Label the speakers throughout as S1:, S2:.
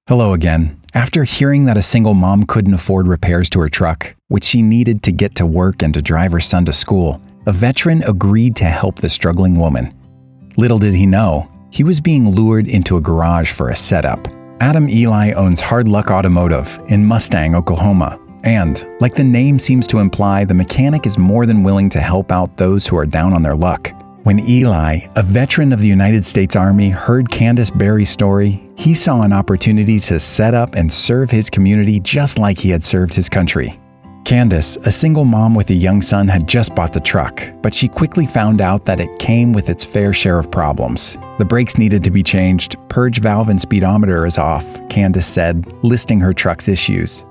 S1: Hello again. After hearing that a single mom couldn't afford repairs to her truck, which she needed to get to work and to drive her son to school, a veteran agreed to help the struggling woman. Little did he know, he was being lured into a garage for a setup. Adam Eli owns Hard Luck Automotive in Mustang, Oklahoma. And, like the name seems to imply, the mechanic is more than willing to help out those who are down on their luck. When Eli, a veteran of the United States Army, heard Candace Berry's story, he saw an opportunity to set up and serve his community just like he had served his country. Candace, a single mom with a young son, had just bought the truck, but she quickly found out that it came with its fair share of problems. The brakes needed to be changed, purge valve and speedometer is off, Candace said, listing her truck's issues.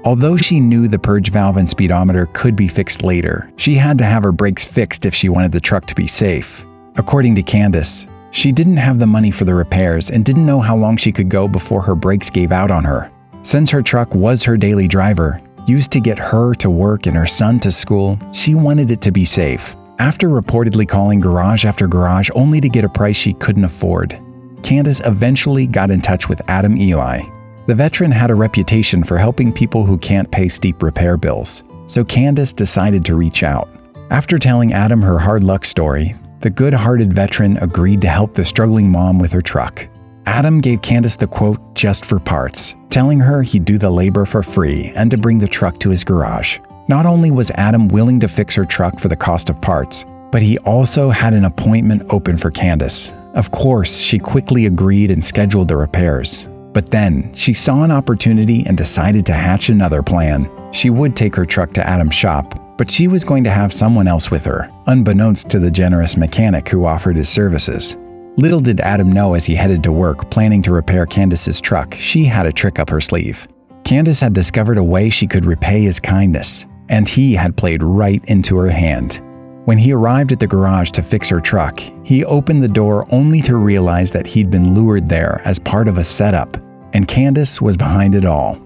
S1: Although she knew the purge valve and speedometer could be fixed later, she had to have her brakes fixed if she wanted the truck to be safe. According to Candace, she didn't have the money for the repairs and didn't know how long she could go before her brakes gave out on her. Since her truck was her daily driver, used to get her to work and her son to school, she wanted it to be safe. After reportedly calling garage after garage only to get a price she couldn't afford, Candace eventually got in touch with Adam Eli. The veteran had a reputation for helping people who can't pay steep repair bills, so Candace decided to reach out. After telling Adam her hard luck story, the good-hearted veteran agreed to help the struggling mom with her truck. Adam gave Candace the quote just for parts, telling her he'd do the labor for free and to bring the truck to his garage. Not only was Adam willing to fix her truck for the cost of parts, but he also had an appointment open for Candace. Of course, she quickly agreed and scheduled the repairs. But then, she saw an opportunity and decided to hatch another plan. She would take her truck to Adam's shop, but she was going to have someone else with her, unbeknownst to the generous mechanic who offered his services. Little did Adam know as he headed to work planning to repair Candace's truck, she had a trick up her sleeve. Candace had discovered a way she could repay his kindness, and he had played right into her hand. When he arrived at the garage to fix her truck, he opened the door only to realize that he'd been lured there as part of a setup, and Candace was behind it all.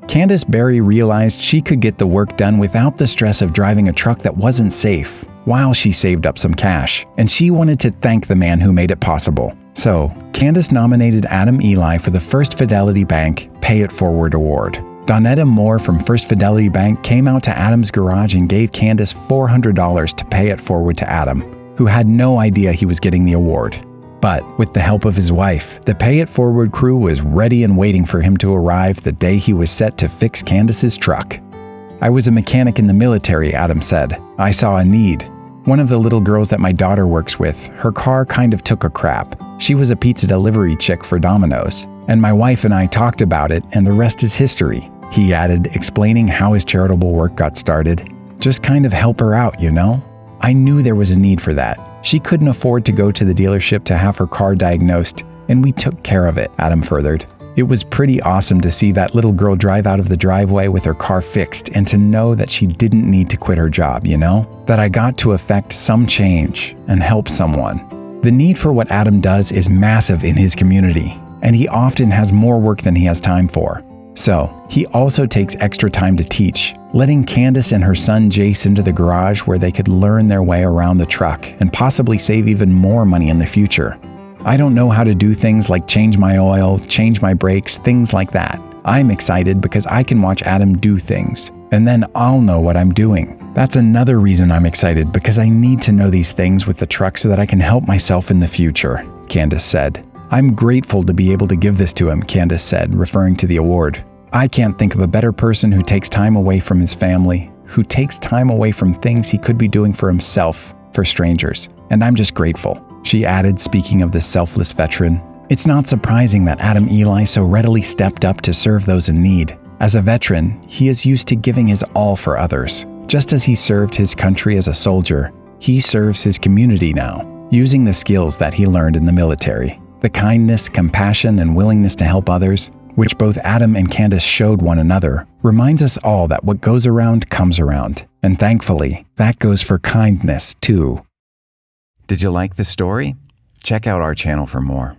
S1: Candace Berry realized she could get the work done without the stress of driving a truck that wasn't safe, while she saved up some cash, and she wanted to thank the man who made it possible. So, Candace nominated Adam Eli for the First Fidelity Bank Pay It Forward Award. Donetta Moore from First Fidelity Bank came out to Adam's garage and gave Candace $400 to pay it forward to Adam, who had no idea he was getting the award. But with the help of his wife, the Pay It Forward crew was ready and waiting for him to arrive the day he was set to fix Candace's truck. "I was a mechanic in the military," Adam said. "I saw a need. One of the little girls that my daughter works with, her car kind of took a crap. She was a pizza delivery chick for Domino's, and my wife and I talked about it, and the rest is history," he added, explaining how his charitable work got started. "Just kind of help her out, you know? I knew there was a need for that. She couldn't afford to go to the dealership to have her car diagnosed, and we took care of it," Adam furthered. "It was pretty awesome to see that little girl drive out of the driveway with her car fixed and to know that she didn't need to quit her job, you know? That I got to affect some change and help someone." The need for what Adam does is massive in his community, and he often has more work than he has time for. So, he also takes extra time to teach, letting Candace and her son Jace into the garage where they could learn their way around the truck and possibly save even more money in the future. "I don't know how to do things like change my oil, change my brakes, things like that. I'm excited because I can watch Adam do things, and then I'll know what I'm doing. That's another reason I'm excited, because I need to know these things with the truck so that I can help myself in the future," Candace said. "I'm grateful to be able to give this to him," Candace said, referring to the award. "I can't think of a better person who takes time away from his family, who takes time away from things he could be doing for himself, for strangers, and I'm just grateful," she added, speaking of the selfless veteran. It's not surprising that Adam Eli so readily stepped up to serve those in need. As a veteran, he is used to giving his all for others. Just as he served his country as a soldier, he serves his community now, using the skills that he learned in the military. The kindness, compassion, and willingness to help others, which both Adam and Candace showed one another, reminds us all that what goes around comes around. And thankfully, that goes for kindness too. Did you like the story? Check out our channel for more.